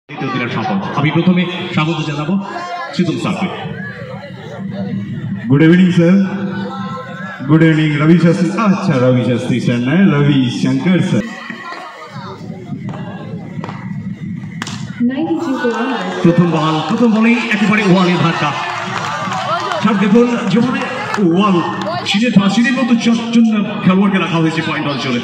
আমি প্রথমে স্বাগত জানাবো শীতল স্যারকে। Good evening sir. Good evening Ravi Shastri. अच्छा रवि शास्त्री सर ना रवि शंकर सर। প্রথম বলেই একেবারে ওয়ালে ধাক্কা। স্যার দেখুন যেভাবে ওয়াল সিঁড়ির মতো 4 জন খেলোয়াড়কে রাখা হয়েছে পয়েন্ট অঞ্চলে।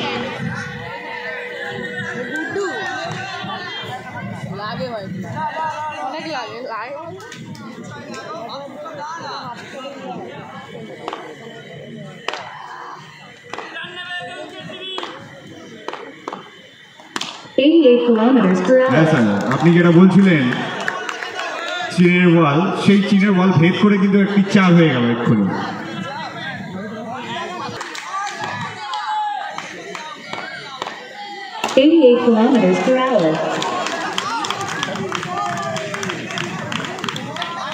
আপনি যেটা বলছিলেন চীনের ওয়াল, সেই চীনের ওয়াল ভেদ করে কিন্তু একটি চাল হয়ে গেল এক্ষুনি।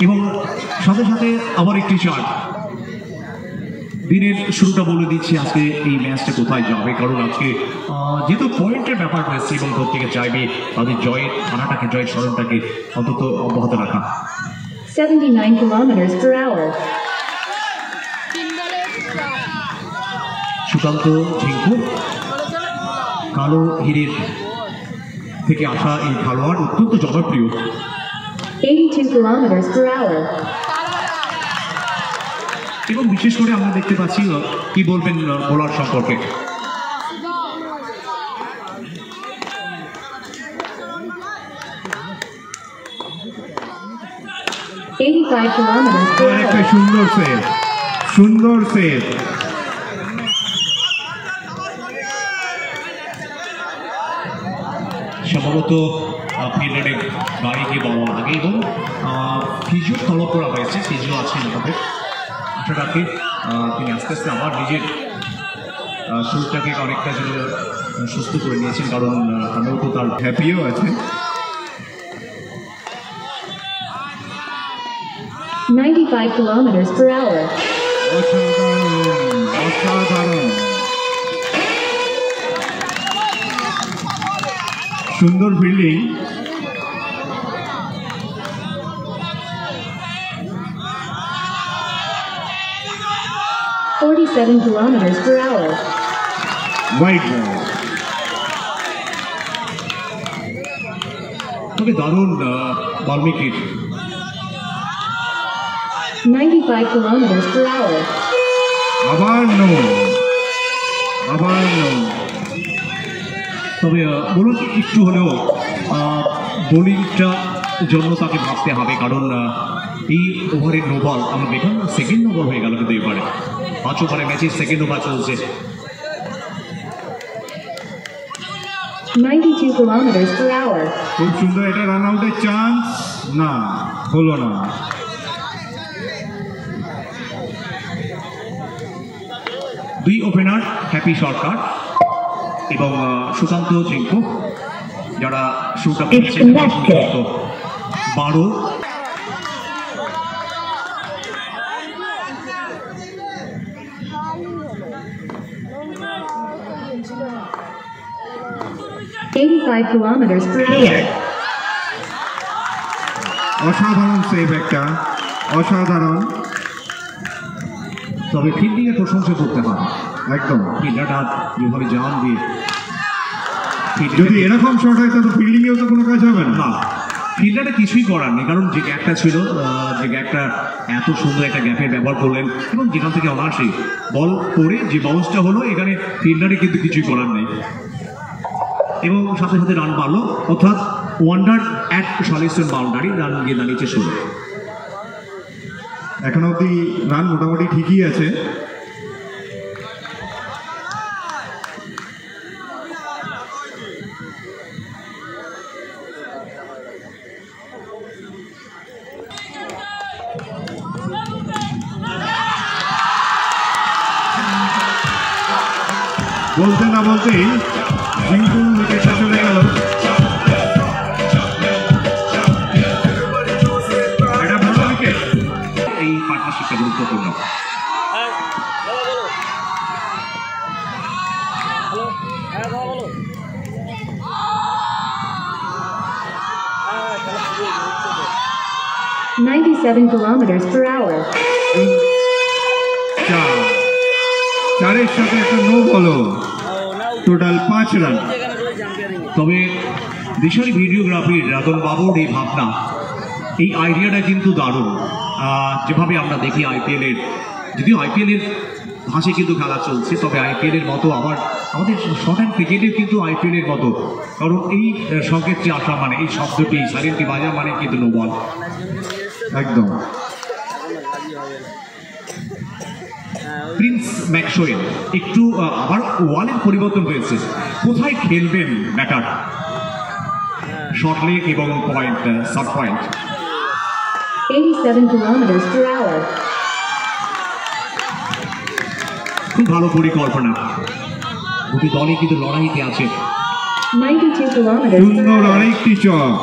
এবং সাথে সাথে আবার একটি চার্ট। দিনের শুরুটা বলে দিচ্ছি আজকে এই ম্যাচটা কোথায় যাবে, কারণ আজকে যেহেতু পয়েন্টের ব্যাপার রয়েছে এবং প্রত্যেকে চাইবে তাদের জয়ের ধারাটাকে, জয়ের স্মরণটাকে অন্তত অব্যাহত রাখা। 79 km/h. সুকান্ত ঝিঙ্কু কালো হিরের থেকে আসা এই খেলোয়াড় অত্যন্ত জনপ্রিয়। 82 km/h. এবং বিশেষ করে আমরা দেখতে পাচ্ছি, কি বলবেন বোলার সম্পর্কে? একটা সুন্দর সেভ, সুন্দর সেভ। সম্ভবত ফিল্ডারের গাড়ি গিয়ে বলার আগে এবং ফিজিও তলব করা হয়েছে, ফিজিও আছেন আমাদের। আশা রাখি তিনি আস্তে আস্তে আবার নিজের শরীরটাকে অনেকটা যেন সুস্থ করে নিয়েছেন, কারণ সম্ভবত তার হ্যাপিও আছে। 95 km/h. অসাধারণ, সুন্দর ফিল্ডিং। $47 km/h. White ball. তবে দারুণ বাল্মীকির। 95 km/h. আবার নো, আবার নো। তবে বলুন একটু হলেও বোলিংটা জন্য তাকে ভাবতে হবে, কারণ এই ওভারের নো বল আমরা দেখলাম, সেকেন্ড নো বল হয়ে গেল কিন্তু এবারে 5 ওভারে ম্যাচের সেকেন্ড ওভার চলছে। 92 km/h. খুব সুন্দর, এটা রান আউটের চান্স না, হলো না। দুই ওপেনার হ্যাপি সরকার এবং সুকান্ত ঝিঙ্কু যারা শুরুটা করছে 12। অসাধারণ সেভ, একটা অসাধারণ। তবে ফিল্ডিং এর প্রশংসা করতে হবে একদম। ফিল্ডারটা যেভাবে জান দিয়ে, যদি এরকম শট হয় তাহলে ফিল্ডিং এও তো কোনো কাজ হবে না। ফিল্ডারটা কিছুই করার নেই, কারণ যে গ্যাপটা ছিল, যে গ্যাপটা এত সুন্দর একটা গ্যাপের ব্যবহার করলেন এবং যেখান থেকে অনায়াসে বল করে যে বাউন্সটা হলো, এখানে ফিল্ডারে কিন্তু কিছুই করার নেই এবং সাথে সাথে রান বাড়লো, অর্থাৎ wonder at solution boundary, run গিয়ে দাঁড়িয়েছে 16। এখন অব্দি রান মোটামুটি ঠিকই আছে। বলতে না বলতেই ঝিঙ্কু উইকেটটা চলে গেল। এটা বড় উইকেট। এই পার্টনারশিপটা গুরুত্বপূর্ণ। 97 kilometers per hour. চারের সাথে একটা নো বলো, টোটাল 5 রান। তবে দিশারি ভিডিওগ্রাফির রাতন বাবুর এই ভাবনা, এই আইডিয়াটা কিন্তু দারুণ। যেভাবে আমরা দেখি আইপিএলের, যদিও আইপিএলের ভাষে কিন্তু খেলা চলছে, তবে আইপিএলের মতো আবার আমাদের শর্ট অ্যান্ড ক্রিকেটের কিন্তু আইপিএলের মতো, কারণ এই সংকেতটি আসা মানে, এই শব্দটি সাইলেন্টটি বাজা মানে কিন্তু নো বল। একদম। প্রিন্স ম্যাকসওয়েল একটু আবার ওয়ালের পরিবর্তন হয়েছে, কোথায় খেলবেন ব্যাটার? শর্ট লেগ এবং point, sub point. 87 kilometers per hour. খুব ভালো পরিকল্পনা, দুটি দলই কিন্তু লড়াইতে আছে। 92 kilometers per সুন্দর hour. আরেকটি চক।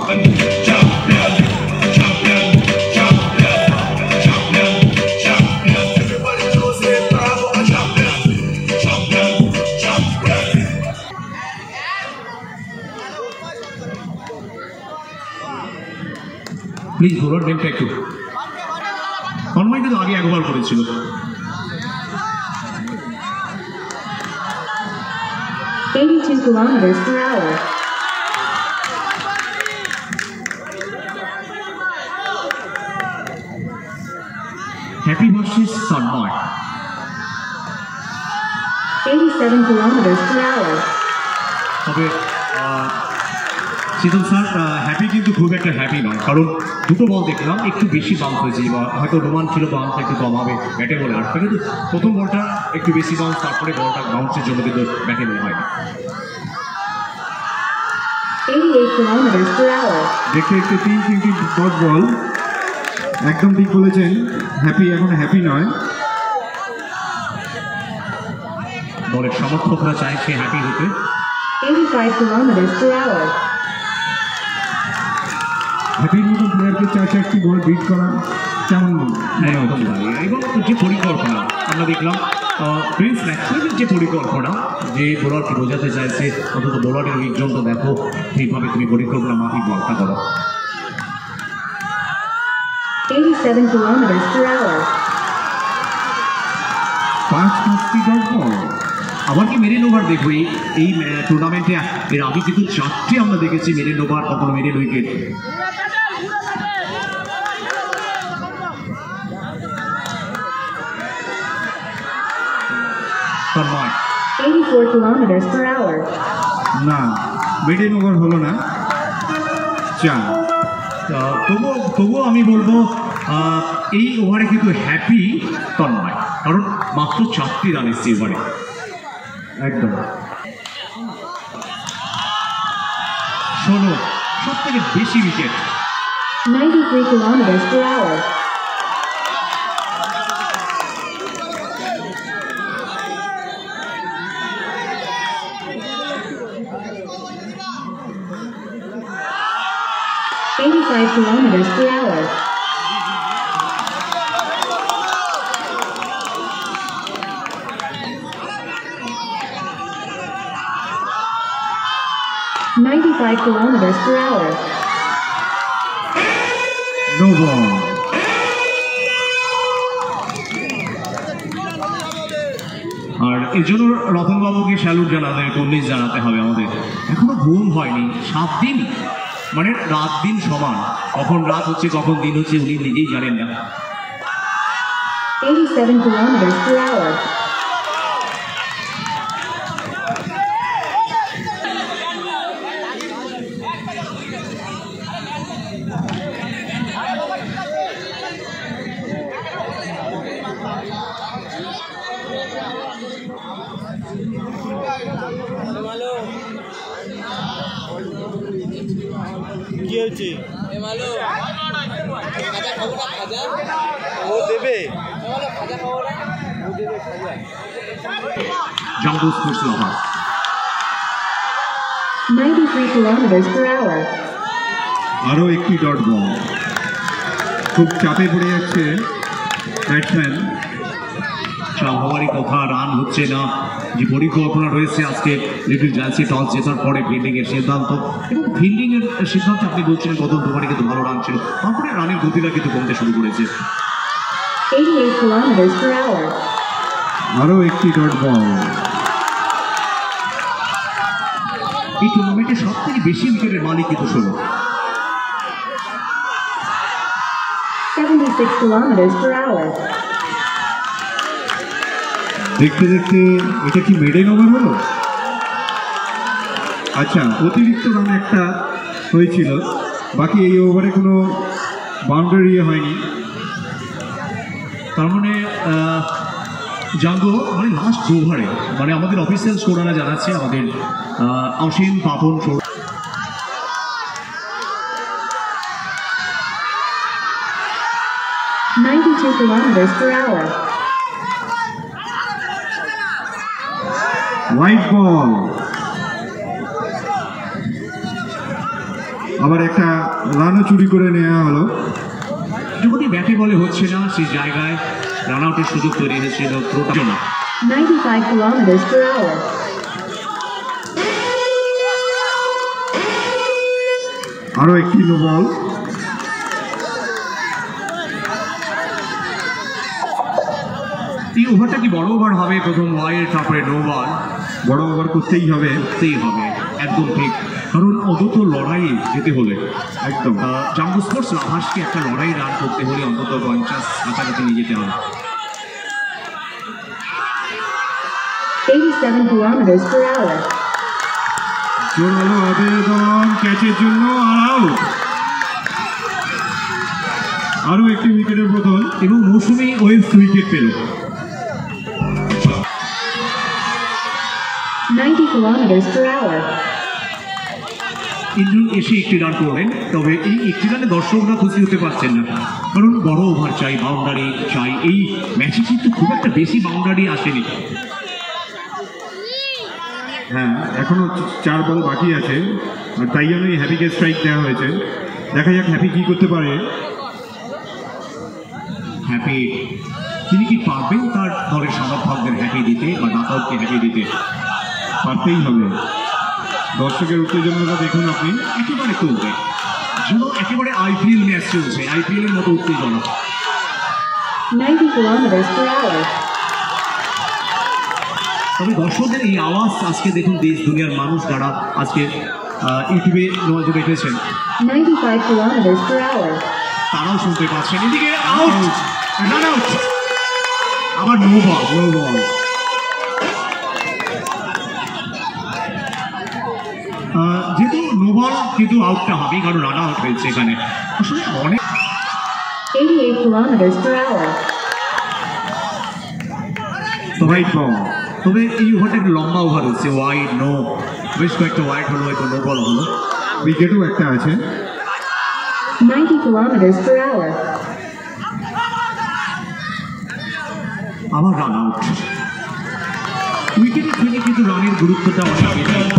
প্লিজ ঘোরার নেমটা একটু, তন্ময় কিন্তু আগে একবার করেছিল। $82 kilometers per hour. Happy versus Tanmay. 87 kilometers per hour. তবে শীতল স্যার, হ্যাপি কিন্তু খুব একটা হ্যাপি নয়, কারণ দুটো বল দেখলাম একটু বেশি বাউন্স হয়েছে, বা হয়তো রোমান ছিল বাউন্স একটু কম হবে ব্যাটে বলে আসবে, কিন্তু প্রথম বলটা একটু বেশি বাউন্স, তারপরে বলটা বাউন্সের জন্য কিন্তু ব্যাটে বলে হয়নি। 88 kilometers per hour. দেখতে দেখতে 3-3টি ডট বল। একদম ঠিক বলেছেন, হ্যাপি এখন হ্যাপি নয়। দলের সমর্থকরা চাইছে হ্যাপি হতে। 85 kilometers per hour. হ্যাপির মতো প্লেয়ারকে 4-4টি বল বিট করা কেমন মনে একদম হচ্ছে? তাই। এবং যে পরিকল্পনা আমরা দেখলাম, প্রিন্স ম্যাক্সওয়েলের যে পরিকল্পনা, যে বোলারকে বোঝাতে চাইছে অন্তত বোলারের উইক জোনটা দেখো, ঠিকভাবে তুমি পরিকল্পনা মাফিক বলটা করো। 87 kilometers per hour. 5-5টি ডট বল। আবার কি মেরিন ওভার দেখবো এই টুর্নামেন্টে? এর আগে কিন্তু 4টে আমরা দেখেছি মেরিন ওভার, কখনো maiden wicket. Tanmay 84 kilometers per hour. না, মিডল ওভার হলো না, 4। তবুও আমি বলবো এই ওভারে কিন্তু হ্যাপি তন্ময়, কারণ মাত্র 4টি রান এসছে ওভারে। একদম। 16 সব থেকে বেশি wicket. 93 kilometers per hour. $85 kilometers per hour. $95 kilometers per hour. No ball. আর এই জন্য রতনবাবুকে স্যালুট জানাতে, কর্নিশ জানাতে হবে আমাদের। এখনো ঘুম হয়নি, 7 দিন, মানে রাত দিন সমান, কখন রাত হচ্ছে কখন দিন হচ্ছে উনি নিজেই জানেন না। 87 kilometers per hour. কি হয়েছে? ও দেবে জাম্বো স্পোর্টস লাভার। 93 kilometers per hour. আরও একটি ডট বল। খুব চাপে পড়ে যাচ্ছে ব্যাটসম্যান। চাপ হওয়ারই কথা, রান হচ্ছে না, যে পরিকল্পনা রয়েছে আজকে লিটল জায়ান্টসে টস জেতার পরে ফিল্ডিং এর সিদ্ধান্ত, এবং ফিল্ডিং এর সিদ্ধান্ত আপনি বলছিলেন প্রথম দুবারে কিন্তু ভালো রান ছিল, তারপরে রানের গতিটা কিন্তু কমতে শুরু করেছে। 88 kilometers per hour. আরো একটি ডট বল। এই টুর্নামেন্টে সব থেকে বেশি উইকেটের মালিক কিন্তু ষোলো। 76 kilometers per hour. দেখতে দেখতে এটা কি মেডেন ওভার হলো? আচ্ছা, অতিরিক্ত রান একটা হয়েছিল, বাকি এই ওভারে কোনো বাউন্ডারি হয়নি। তার মানে জাঙ্গো মানে লাস্ট ওভারে মানে আমাদের অফিসিয়াল স্কোরাররা জানাচ্ছে, আমাদের Asim Papon 92 kilometers per hour. White ball. আবার একটা রানও চুরি করে নেওয়া হলো। যখনই ব্যাটে বলে হচ্ছে না সেই জায়গায় রান আউটের সুযোগ তৈরি হয়েছিল থ্রোটার জন্য। 95 kilometers per hour. আরো একটি নো বল। এই ওভারটা কি বড় ওভার হবে? প্রথম ওয়াইড, তারপরে নো বল। বড় ওভার করতেই হবে। করতেই হবে, একদম ঠিক, কারণ অন্তত লড়াই যেতে হলে একদম। জাম্বো স্পোর্টস লাভার্সকে একটা লড়াই রান করতে হলে অন্তত 50 কাছাকাছি নিয়ে যেতে হবে। 87 kilometers per hour. জোরালো আবেদন ক্যাচের জন্য, আর আউট। আরো একটি উইকেটের বদল এবং মৌসুমি ওয়েবস উইকেট পেল। 90 kilometers per hour. ইন্দ্র এসে একটি রান করলেন, তবে এই একটি রানে দর্শকরা খুশি হতে পারছেন না, কারণ বড় ওভার চাই, বাউন্ডারি চাই। এই ম্যাচে কিন্তু খুব একটা বেশি বাউন্ডারি আসেনি। হ্যাঁ, এখনো 4 বল বাকি আছে, আর তাই জন্যই হ্যাপিকে স্ট্রাইক দেওয়া হয়েছে। দেখা যাক হ্যাপি কি করতে পারে। হ্যাপি তিনি কি পারবেন তার দলের সমর্থকদের হ্যাপি দিতে বা নাটককে হ্যাপি দিতে? পারতেই হবে। দর্শকের উত্তেজনাটা দেখুন আপনি, একেবারে তুলবে যেন একেবারে আইপিএল ম্যাচ চলছে, আইপিএল এর মতো উত্তেজনা। 90 kilometers per hour. তবে দর্শকদের এই আওয়াজ আজকে দেখুন দেশ দুনিয়ার মানুষ যারা আজকে ইউটিউবে নজর রেখেছেন 95 kilometers per hour. তারাও শুনতে পাচ্ছেন। এদিকে আউট, রান আউট, আবার নো বল। No ball. যেহেতু নো বল কিন্তু আউটটা হবে, কারণ রান আউট হয়েছে এখানে। আসলে অনেক 88 kilometers per hour. হোয়াইট বল। তবে এই ওভারটা একটু লম্বা ওভার হচ্ছে, ওয়াইড নো, বেশ কয়েকটা ওয়াইড হলো, হয়তো নো বল হলো। উইকেটও একটা আছে। 90 kilometers per hour. আবার রান আউট। উইকেটের থেকে কিন্তু রানের গুরুত্বটা অনেক বেশি।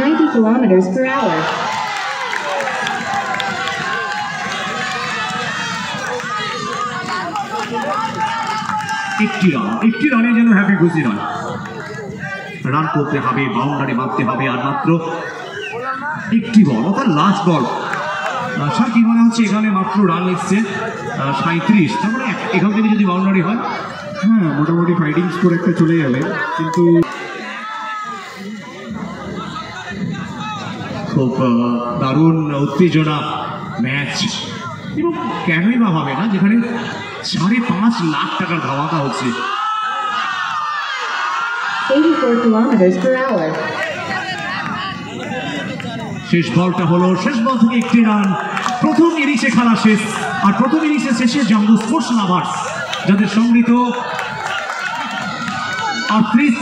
Ninety kilometers per hour. একটি রানে যেন হ্যাপি খুশি নয়। রান করতে হবে, বাউন্ডারি মারতে হবে, আর মাত্র একটি বল, অর্থাৎ লাস্ট বল। স্যার কি মনে হচ্ছে এখানে মাত্র রান এসছে 37, তারপরে এখান থেকে যদি বাউন্ডারি হয় হ্যাঁ, মোটামুটি ফাইটিং স্কোর একটা চলে যাবে, কিন্তু খুব দারুণ উত্তেজনা ম্যাচ। এবং কেনই বা হবে না, যেখানে 5.5 লাখ টাকার ধামাকা হচ্ছে। 84 kilometers per hour. শেষ বলটা হলো, শেষ বল থেকে একটি রান। প্রথম ইনিংসে খেলা শেষ, আর প্রথম ইনিংসে শেষে জাম্বো স্পোর্টস লাভার্স যাদের সংগৃহীত 38